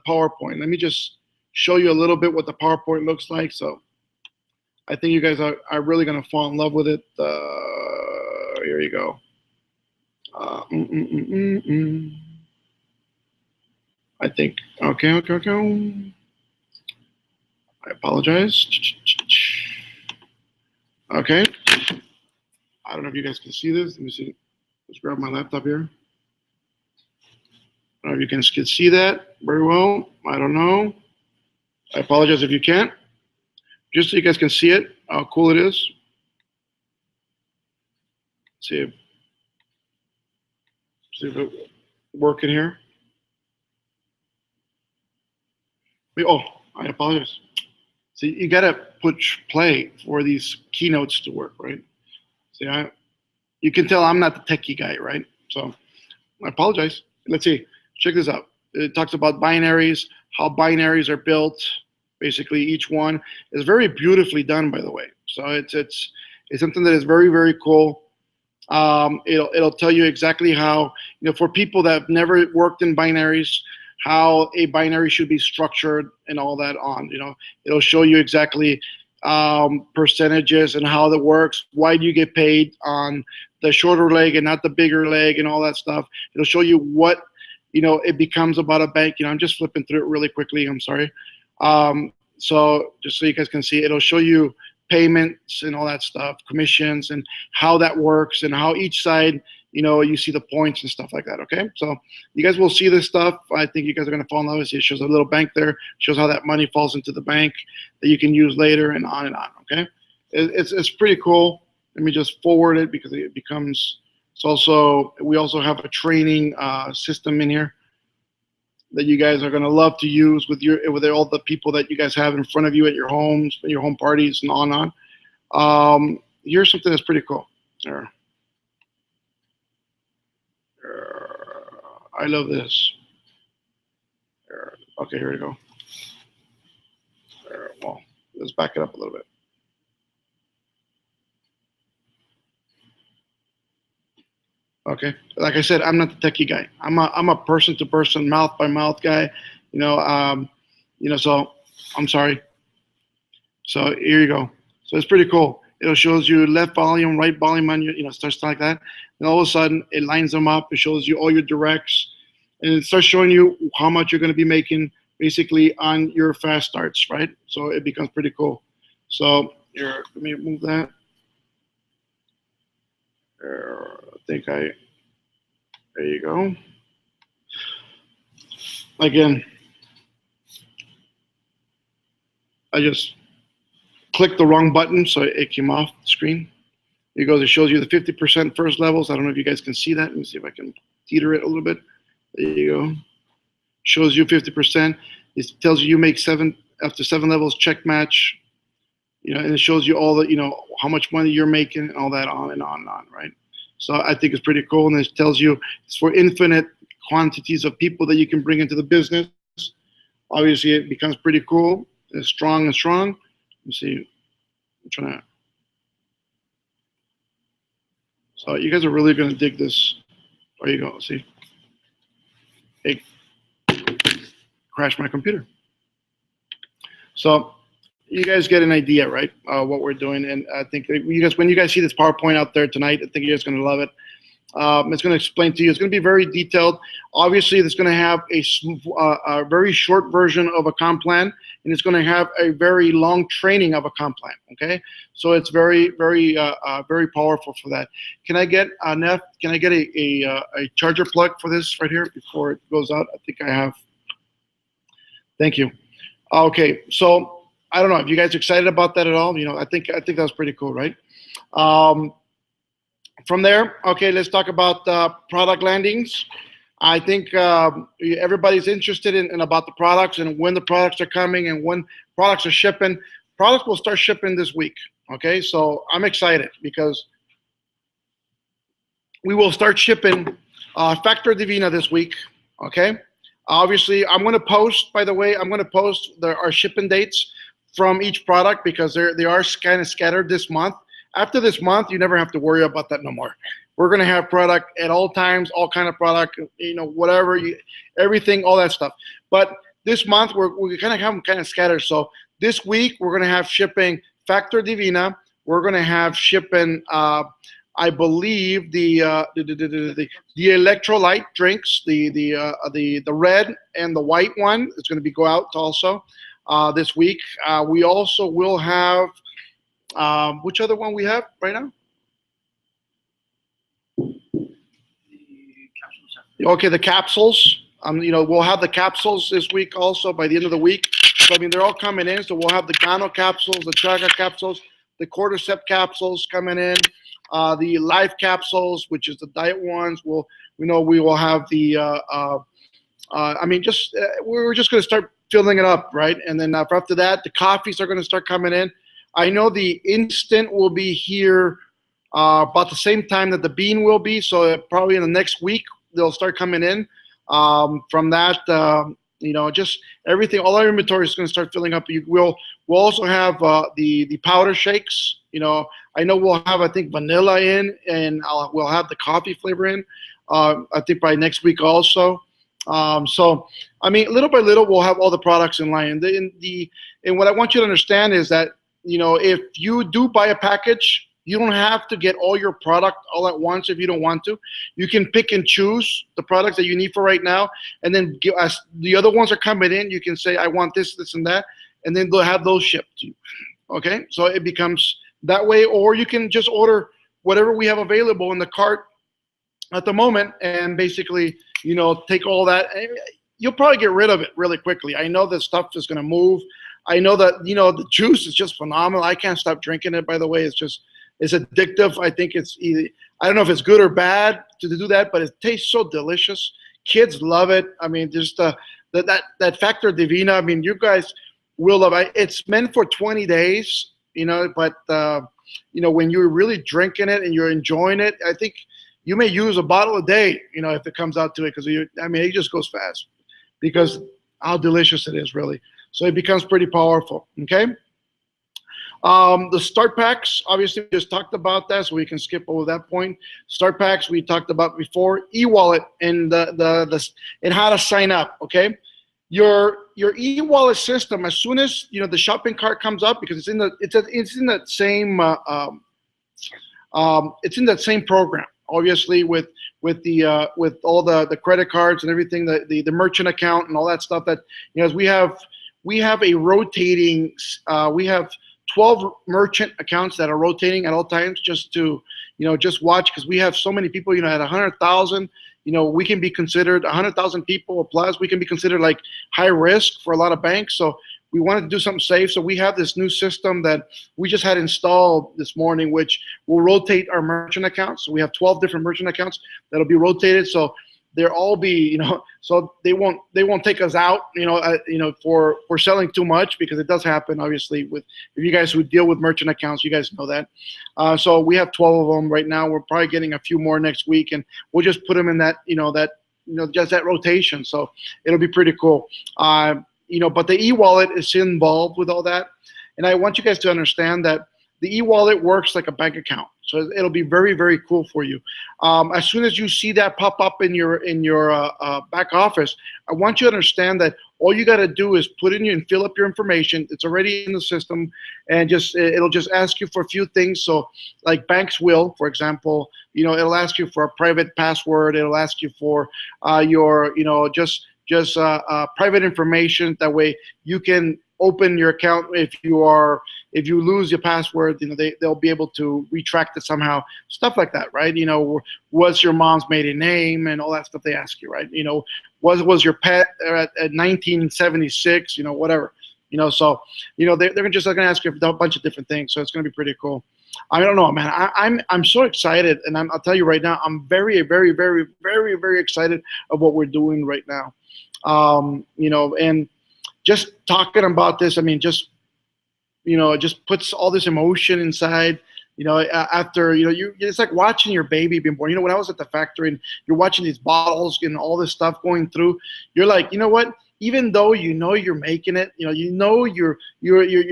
PowerPoint. Let me just show you a little bit what the PowerPoint looks like. So I think you guys are really going to fall in love with it. Here you go. I think, okay. I apologize. Okay. I don't know if you guys can see this. Let me see. Let's grab my laptop here. I don't know if you can see that very well. I don't know. I apologize if you can't. Just so you guys can see it, how cool it is. See if it's working here. Oh, I apologize. See, you gotta push play for these keynotes to work, right? See, you can tell I'm not the techie guy, right? So I apologize. Let's see. Check this out. It talks about binaries, how binaries are built. Basically, each one is very beautifully done, by the way. So it's something that is very, very cool. It'll tell you exactly how, for people that have never worked in binaries, how a binary should be structured and all that on. It'll show you exactly percentages and how that works. Why do you get paid on the shorter leg and not the bigger leg and all that stuff? It'll show you what it becomes about a bank. I'm just flipping through it really quickly. I'm sorry. So just so you guys can see, it'll show you payments and all that stuff, commissions, and how that works, and how each side, you see the points and stuff like that. Okay, so you guys will see this stuff. I think you guys are going to fall in love with it. It shows a little bank there, shows how that money falls into the bank that you can use later, and on and on. Okay, it's pretty cool. Let me just forward it because it becomes. We also have a training system in here that you guys are going to love to use with all the people that you guys have in front of you at your homes, at your home parties, and on and on. Here's something that's pretty cool. I love this. Okay, here we go. Well, let's back it up a little bit. Okay, like I said, I'm not the techie guy. I'm a person-to-person, mouth-by-mouth guy. So I'm sorry. So here you go. So it's pretty cool. It shows you left volume, right volume on your, starts like that. And all of a sudden, it lines them up. It shows you all your directs, and it starts showing you how much you're going to be making basically on your fast starts, right? So it becomes pretty cool. So here, let me move that. There you go. Again, I just clicked the wrong button, so it came off the screen. Here it goes. It shows you the 50% first levels. I don't know if you guys can see that. Let me see if I can teeter it a little bit. There you go. Shows you 50%. It tells you make after 7 levels, check match. And it shows you all the, how much money you're making and all that, on and on and on, right? So I think it's pretty cool, and it tells you it's for infinite quantities of people that you can bring into the business. Obviously, it becomes pretty cool. It's strong and strong. Let me see. I'm trying to. So you guys are really going to dig this. There you go. See. Hey, crashed my computer. So you guys get an idea, right? What we're doing, and I think when you guys see this PowerPoint out there tonight, I think you're just going to love it. It's going to explain to you. It's going to be very detailed. Obviously, it's going to have a very short version of a comp plan, and it's going to have a very long training of a comp plan. Okay, so it's very, very, very powerful for that. Can I get Neff? Can I get a charger plug for this right here before it goes out? I think I have. Thank you. Okay, so. I don't know if you guys are excited about that at all. I think that was pretty cool, right? From there, okay, let's talk about product landings. I think everybody's interested in about the products and when the products are coming and when products are shipping. Products will start shipping this week. Okay, so I'm excited because we will start shipping Vida Divina this week. Okay, Obviously, I'm going to post. By the way, I'm going to post our shipping dates from each product because they are kind of scattered this month. After this month, you never have to worry about that no more. We're going to have product at all times, all kind of product, whatever, everything, all that stuff. But this month, we kind of have them kind of scattered. So this week, we're going to have shipping Factor Divina. We're going to have shipping, I believe, the electrolyte drinks, the red and the white one. It's going to go out also this week. We also will have, which other one we have right now? Okay, the capsules. We'll have the capsules this week also by the end of the week. So, they're all coming in. So we'll have the Gano capsules, the Chaga capsules, the Cordyceps capsules coming in, the Life capsules, which is the diet ones. We will have the, we're just going to start filling it up, right? And then after that, the coffees are going to start coming in. I know the instant will be here about the same time that the bean will be. So probably in the next week, they'll start coming in. From that, just everything, all our inventory is going to start filling up. We'll also have the powder shakes. I know we'll have, I think, vanilla in, and we'll have the coffee flavor in. I think by next week also. So little by little, we'll have all the products in line. And what I want you to understand is that if you do buy a package, you don't have to get all your product all at once if you don't want to. You can pick and choose the products that you need for right now, and then as the other ones are coming in, you can say, I want this, this, and that, and then they'll have those shipped to you. Okay, so it becomes that way, or you can just order whatever we have available in the cart at the moment, and basically, take all that. You'll probably get rid of it really quickly. I know that stuff is going to move. I know that the juice is just phenomenal. I can't stop drinking it. By the way, it's addictive. I think it's either, I don't know if it's good or bad to do that, but it tastes so delicious. Kids love it. Just that Factor Divina. You guys will love it. It's meant for 20 days, but when you're really drinking it and you're enjoying it, I think you may use a bottle a day, if it comes out to it, because it just goes fast because how delicious it is, really. So it becomes pretty powerful. Okay. The start packs, obviously, we just talked about that, so we can skip over that point. Start packs we talked about before. E-wallet and and how to sign up. Okay, your e-wallet system, as soon as the shopping cart comes up, because it's in that same program, obviously, with all the credit cards and everything, the merchant account and all that stuff. That as we have a rotating, we have 12 merchant accounts that are rotating at all times, just to just watch, because we have so many people. At 100,000, we can be considered 100,000 people or plus. We can be considered like high risk for a lot of banks. So we wanted to do something safe. So we have this new system that we just had installed this morning, which will rotate our merchant accounts. So we have 12 different merchant accounts that'll be rotated. So they'll all be, so they won't take us out, for selling too much, because it does happen, obviously, if you guys who deal with merchant accounts, you guys know that. So we have 12 of them right now. We're probably getting a few more next week, and we'll just put them in that, just that rotation. So it'll be pretty cool. But the e-wallet is involved with all that, and I want you guys to understand that the e-wallet works like a bank account. So it'll be very, very cool for you. As soon as you see that pop up in your back office, I want you to understand that all you got to do is put in and fill up your information. It's already in the system, and it'll just ask you for a few things. So like banks will, for example, it'll ask you for a private password. It'll ask you for your, private information. That way you can open your account. If you lose your password, they'll be able to retract it somehow, stuff like that, right? What's your mom's maiden name and all that stuff they ask you, right? Was your pet at 1976, whatever, so they're just going to ask you a bunch of different things. So it's going to be pretty cool. I don't know, man. I'm so excited, and I'll tell you right now, I'm very, very, very, very, very excited of what we're doing right now. And just talking about this, just it just puts all this emotion inside After it's like watching your baby being born. When I was at the factory and you're watching these bottles and all this stuff going through, you're like, you know what? Even though you're making it, you're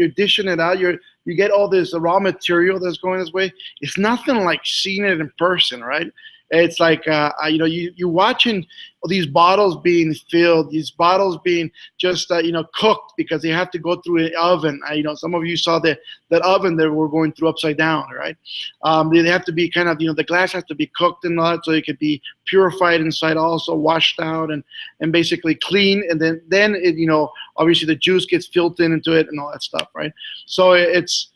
dishing it out, you get all this raw material that's going this way. It's nothing like seeing it in person, right? It's like you watching these bottles being filled, these bottles being just cooked because they have to go through an oven. Some of you saw that oven that we're going through upside down, right? They have to be kind of the glass has to be cooked and all that so it could be purified inside, also washed out and basically clean, and then it obviously the juice gets filtered into it and all that stuff, right? So it's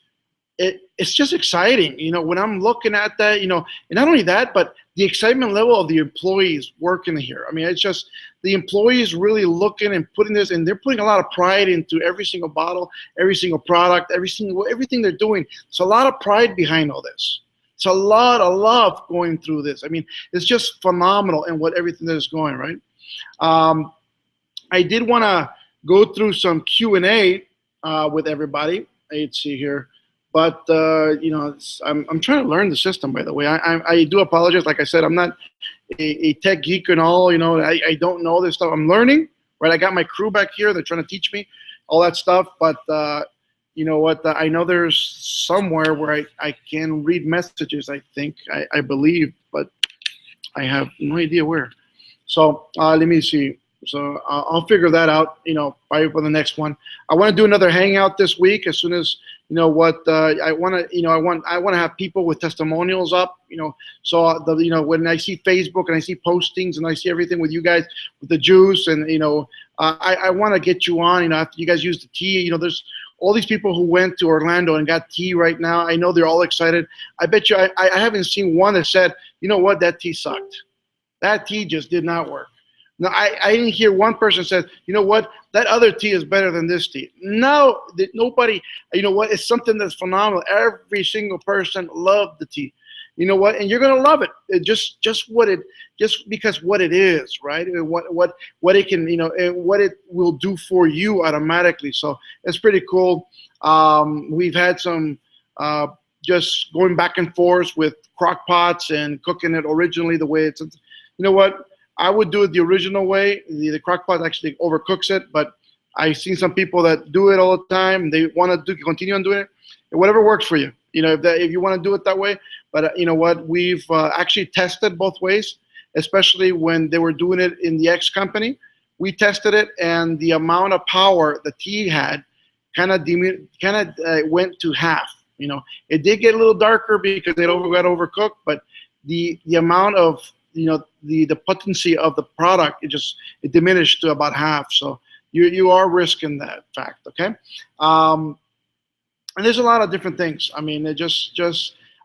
just exciting, when I'm looking at that, and not only that, but the excitement level of the employees working here. I mean, it's just the employees really looking and putting this, and they're putting a lot of pride into every single bottle, every single product, everything they're doing. It's a lot of pride behind all this. It's a lot of love going through this. I mean, it's just phenomenal in everything that is going, right? I did want to go through some Q&A with everybody. Let's see here. But I'm trying to learn the system. By the way, I do apologize. Like I said, I'm not a tech geek and all. I don't know this stuff. I'm learning. Right, I got my crew back here. They're trying to teach me all that stuff. But you know what? I know there's somewhere where I can read messages. I think I believe, but I have no idea where. So let me see. So I'll figure that out, probably for the next one. I want to do another hangout this week as soon as, I want to have people with testimonials up, so when I see Facebook and I see postings and I see everything with you guys with the juice and, I want to get you on, after you guys use the tea, there's all these people who went to Orlando and got tea right now. I know they're all excited. I bet you I haven't seen one that said, you know what, that tea sucked. That tea just did not work. No, I didn't hear one person say, you know what, that other tea is better than this tea. No, nobody, it's something that's phenomenal. Every single person loved the tea. You know what, and you're gonna love it. Just because what it is, right? And what it can, and what it will do for you automatically. So it's pretty cool. We've had some just going back and forth with crock pots and cooking it originally the way it's. You know what? I would do it the original way. The crock pot actually overcooks it, but I've seen some people that do it all the time. They want to continue on doing it. Whatever works for you. If you want to do it that way. But you know what? We've actually tested both ways, especially when they were doing it in the X company. We tested it, and the amount of power the tea had kind of went to half. It did get a little darker because it got overcooked, but the amount of the potency of the product, it diminished to about half. So you are risking that fact, okay? And there's a lot of different things. I mean, it just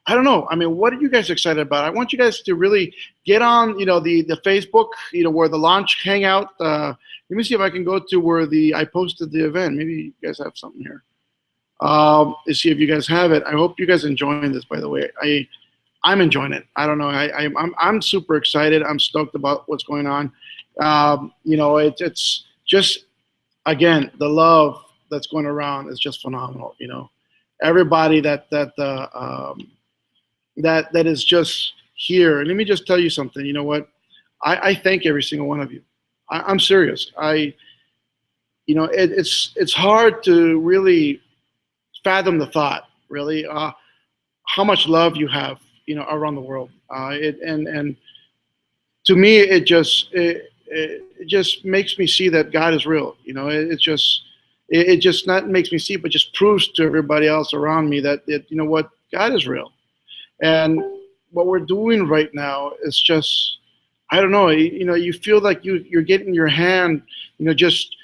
I don't know. I mean, what are you guys excited about? I want you guys to really get on, the Facebook, where the launch hangout. Let me see if I can go to where I posted the event. Maybe you guys have something here. Let's see if you guys have it. I hope you guys enjoying this, by the way. I'm enjoying it. I don't know. I'm super excited. I'm stoked about what's going on. It's just, again, the love that's going around is just phenomenal. Everybody that is just here. And let me just tell you something. You know what? I thank every single one of you. I'm serious. It's hard to really fathom the thought, really, how much love you have. Around the world, and to me, it just makes me see that God is real. It just not makes me see, but just proves to everybody else around me that what, God is real, and what we're doing right now is just, I don't know. You feel like you're getting your hand. They're just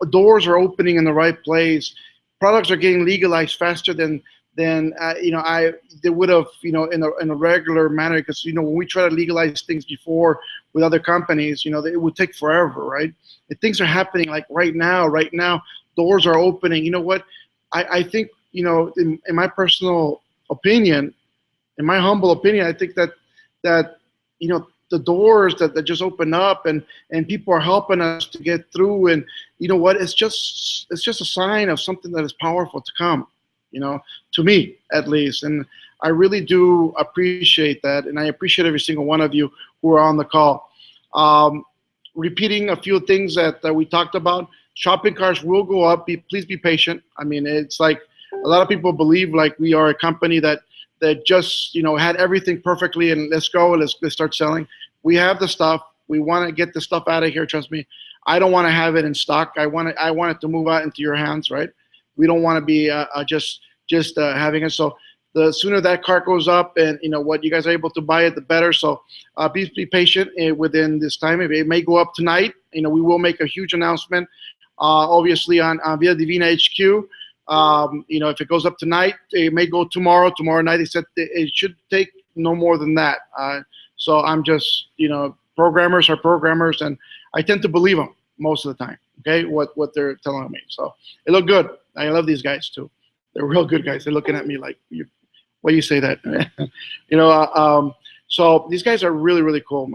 doors are opening in the right place. Products are getting legalized faster than they would have, in a regular manner, because when we try to legalize things before with other companies, it would take forever, right? And things are happening like right now. Doors are opening. You know what? I think, in my personal opinion, in my humble opinion, I think that the doors that just open up and people are helping us to get through, and you know what? It's just a sign of something that is powerful to come. to me at least. And I really do appreciate that, and I appreciate every single one of you who are on the call. Repeating a few things that we talked about. Shopping carts will go up. Please be patient. I mean, it's like a lot of people believe like we are a company that just had everything perfectly and let's go, let's start selling. We have the stuff. We want to get the stuff out of here. Trust me. I don't want to have it in stock. I want it to move out into your hands, right? We don't want to be just having it. So the sooner that cart goes up and what you guys are able to buy it, the better. So please be patient within this time. It may go up tonight. We will make a huge announcement, obviously on Vida Divina HQ. If it goes up tonight, it may go tomorrow night. They said it should take no more than that. So I'm just, programmers are programmers, and I tend to believe them most of the time. Okay, what they're telling me. So it looked good. I love these guys too. They're real good guys. They're looking at me like, why do you say that? So these guys are really, really cool.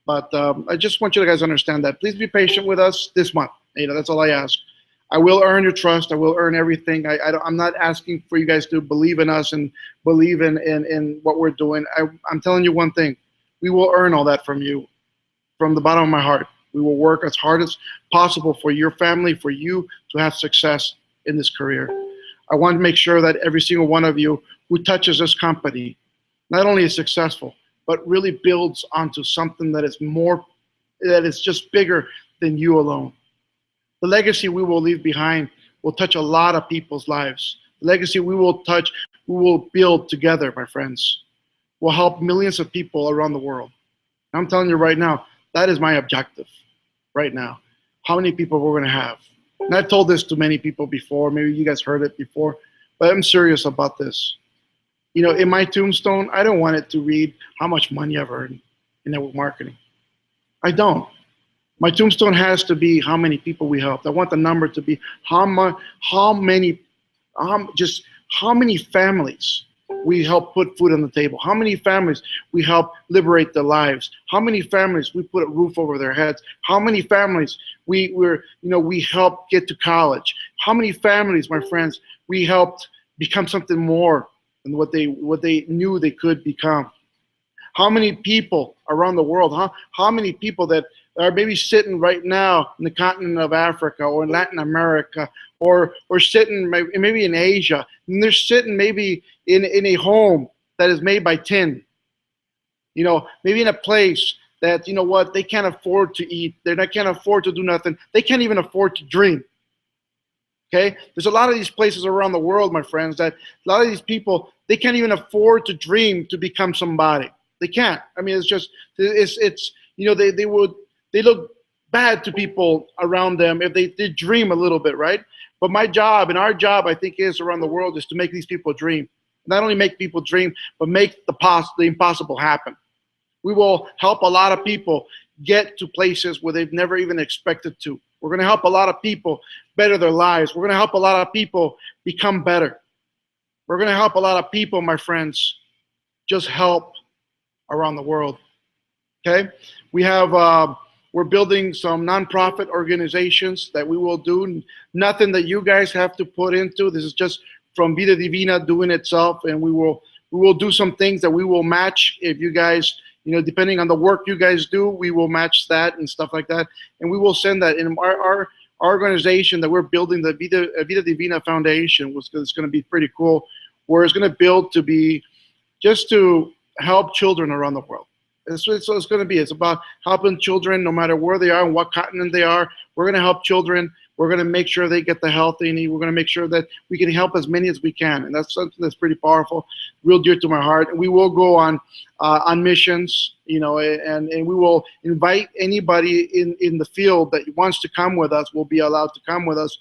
But I just want you guys to understand that. Please be patient with us this month. That's all I ask. I will earn your trust. I will earn everything. I'm not asking for you guys to believe in us and believe in what we're doing. I'm telling you one thing. We will earn all that from you, from the bottom of my heart. We will work as hard as possible for your family, for you to have success in this career. I want to make sure that every single one of you who touches this company not only is successful, but really builds onto something that is just bigger than you alone. The legacy we will leave behind will touch a lot of people's lives. The legacy we will build together, my friends, will help millions of people around the world. I'm telling you right now, that is my objective right now. How many people we're going to have. And I've told this to many people before. Maybe you guys heard it before, but I'm serious about this. In my tombstone, I don't want it to read how much money I've earned in network marketing. I don't. My tombstone has to be how many people we helped. I want the number to be how many families we help put food on the table. How many families we help liberate their lives? How many families we put a roof over their heads? How many families we helped get to college? How many families, my friends, we helped become something more than what they knew they could become? How many people around the world? How many people that are maybe sitting right now in the continent of Africa or in Latin America or sitting maybe in Asia, and they're sitting maybe in a home that is made by tin, maybe in a place that, they can't afford to eat. They can't afford to do nothing. They can't even afford to dream. Okay? There's a lot of these places around the world, my friends, that a lot of these people, they can't even afford to dream to become somebody. They can't. I mean, they look bad to people around them if they did dream a little bit, right? But my job and our job, I think, is around the world is to make these people dream. Not only make people dream, but make the impossible happen. We will help a lot of people get to places where they've never even expected to. We're going to help a lot of people better their lives. We're going to help a lot of people become better. We're going to help a lot of people, my friends, just help around the world. Okay? We're building some nonprofit organizations that we will do. Nothing that you guys have to put into. This is just from Vida Divina doing itself, and we will do some things that we will match if you guys, depending on the work you guys do, we will match that and stuff like that, and we will send that. In our organization that we're building, the Vida Divina Foundation, is going to be pretty cool, where it's going to build to be just to help children around the world. That's what it's going to be. It's about helping children no matter where they are and what continent they are. We're going to help children. We're going to make sure they get the help they need. We're going to make sure that we can help as many as we can. And that's something that's pretty powerful, real dear to my heart. And we will go on missions, and we will invite anybody in the field that wants to come with us will be allowed to come with us.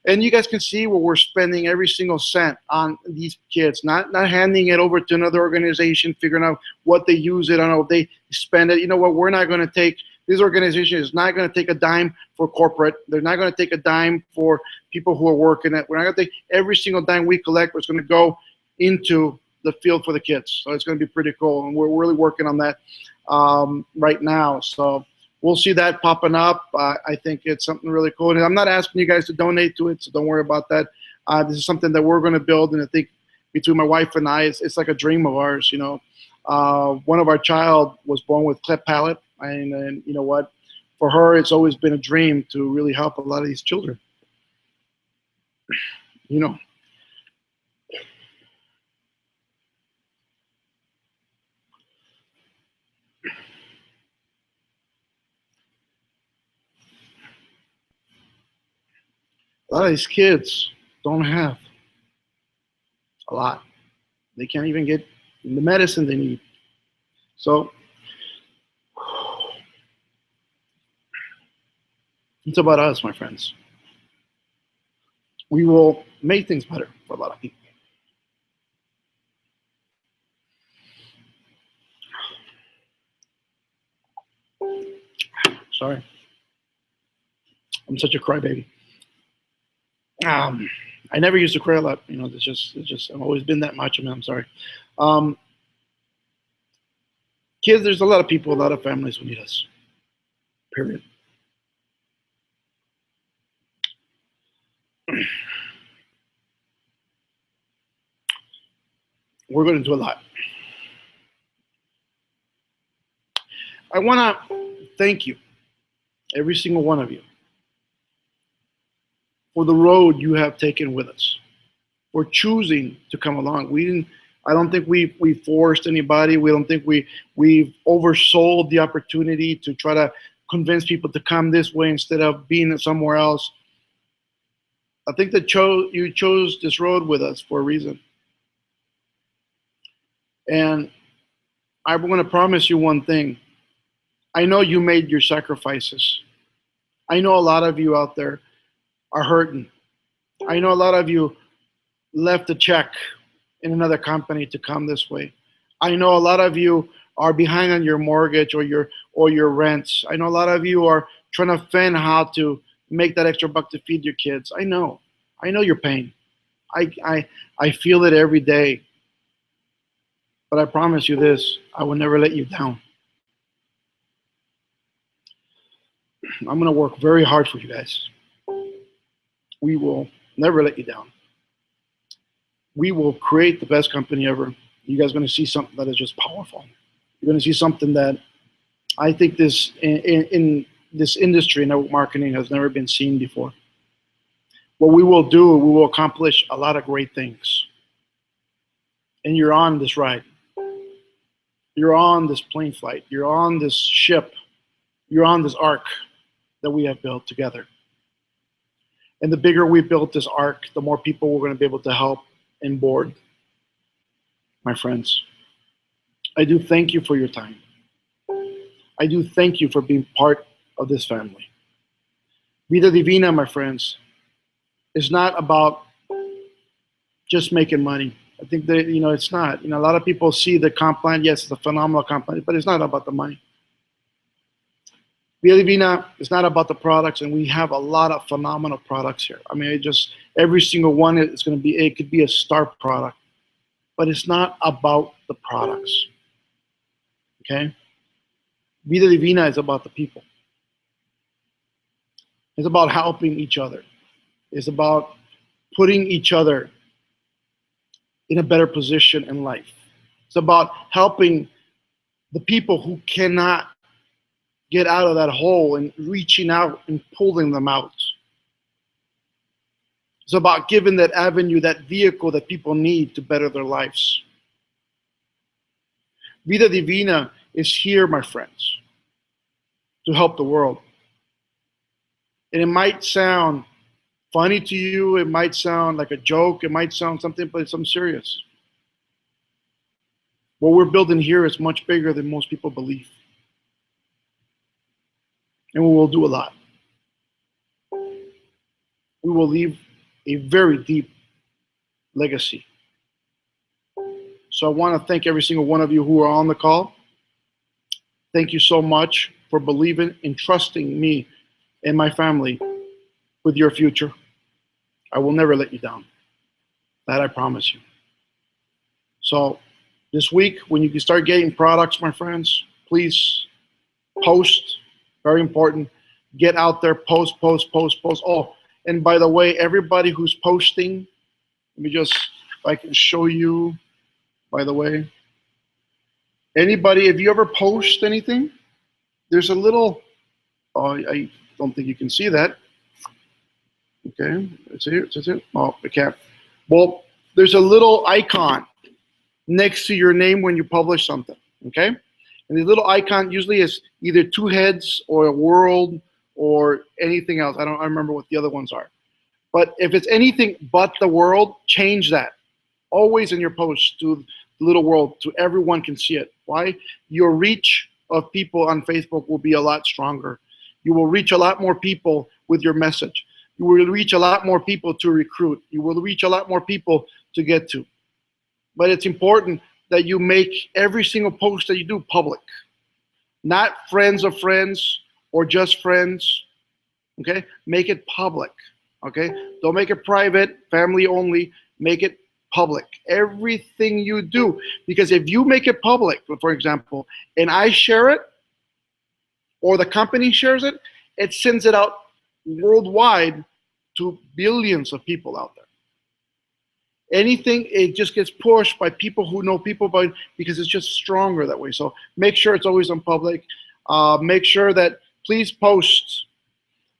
And you guys can see where we're spending every single cent on these kids, not handing it over to another organization, figuring out what they use it on, what they spend it. You know what? We're not going to take, this organization is not going to take a dime for corporate. They're not going to take a dime for people who are working it. We're not going to take every single dime we collect. It's going to go into the field for the kids. So it's going to be pretty cool. And we're really working on that right now. So we'll see that popping up. I think it's something really cool. And I'm not asking you guys to donate to it, so don't worry about that. This is something that we're going to build, and I think between my wife and I, it's like a dream of ours. One of our child was born with cleft palate, and you know what? For her, it's always been a dream to really help a lot of these children. You know, a lot of these kids don't have a lot. They can't even get the medicine they need. So it's about us, my friends. We will make things better for a lot of people. Sorry. I'm such a crybaby. I never used to cry a lot. It's just I've always been that macho man. I'm sorry. Kids, there's a lot of people, a lot of families who need us. Period. We're going to do a lot. I want to thank you, every single one of you, for the road you have taken with us, for choosing to come along. I don't think we forced anybody. We don't think we've oversold the opportunity to try to convince people to come this way instead of being somewhere else. I think that you chose this road with us for a reason. And I'm going to promise you one thing. I know you made your sacrifices. I know a lot of you out there are hurting. I know a lot of you left a check in another company to come this way. I know a lot of you are behind on your mortgage or your rents. I know a lot of you are trying to fend how to make that extra buck to feed your kids. I know your pain. I feel it every day. But I promise you this, I will never let you down. I'm going to work very hard for you guys. We will never let you down. We will create the best company ever. You guys are going to see something that is just powerful. You're going to see something that I think this in this industry, network marketing, has never been seen before. What we will do, we will accomplish a lot of great things. And you're on this ride. You're on this plane flight. You're on this ship. You're on this ark that we have built together. And the bigger we build this ark, the more people we're going to be able to help and board. My friends, I do thank you for your time. I do thank you for being part of this family. Vida Divina, my friends, is not about just making money. I think that, it's not. A lot of people see the comp plan. Yes, it's a phenomenal comp plan, but it's not about the money. Vida Divina is not about the products, and we have a lot of phenomenal products here. I mean, every single one is going to be, it could be a star product, but it's not about the products. Okay? Vida Divina is about the people. It's about helping each other. It's about putting each other in a better position in life. It's about helping the people who cannot get out of that hole and reaching out and pulling them out. It's about giving that avenue, that vehicle that people need to better their lives. Vida Divina is here, my friends, to help the world. And it might sound funny to you, it might sound like a joke, it might sound something, but it's something serious. What we're building here is much bigger than most people believe. And we will do a lot. We will leave a very deep legacy. So I want to thank every single one of you who are on the call. Thank you so much for believing and trusting me and my family with your future. I will never let you down. That I promise you. So this week, when you can start getting products, my friends, please post. Very important. Get out there, post. Oh, and by the way, everybody who's posting Let me just, if I can show you, by the way. Anybody, if you ever post anything, there's a little, oh, I don't think you can see that. Okay, it's here, it's here. Oh, I can't. Well, there's a little icon next to your name when you publish something, okay? And the little icon usually is either two heads or a world or anything else. I remember what the other ones are. But if it's anything but the world, change that. Always in your posts to the little world, so everyone can see it. Why? Your reach of people on Facebook will be a lot stronger. You will reach a lot more people with your message. You will reach a lot more people to recruit. You will reach a lot more people to get to. But it's important that you make every single post that you do public. Not friends of friends or just friends, okay? Make it public, okay? Don't make it private, family only. Make it public. Everything you do. Because if you make it public, for example, and I share it, or the company shares it, it sends it out worldwide to billions of people out there. Anything, it just gets pushed by people who know people about, because it's just stronger that way. So make sure it's always on public. Make sure that, please post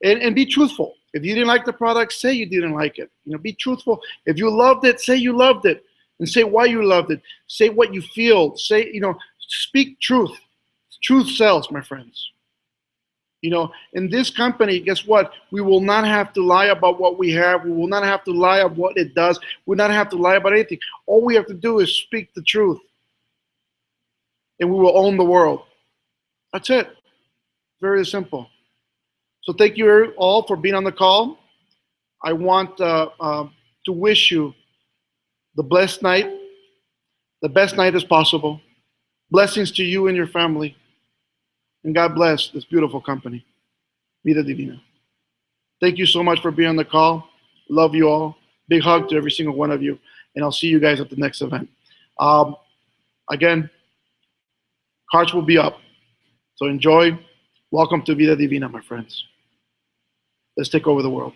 and be truthful. If you didn't like the product, say you didn't like it. You know, be truthful. If you loved it, say you loved it, and say why you loved it. Say what you feel. Say, you know, speak truth. Truth sells, my friends. You know, in this company, guess what? We will not have to lie about what we have. We will not have to lie about what it does. We will not have to lie about anything. All we have to do is speak the truth, and we will own the world. That's it. Very simple. So thank you all for being on the call. I want to wish you the blessed night, the best night as possible. Blessings to you and your family. And God bless this beautiful company, Vida Divina. Thank you so much for being on the call. Love you all. Big hug to every single one of you. And I'll see you guys at the next event. Again, cards will be up. So enjoy. Welcome to Vida Divina, my friends. Let's take over the world.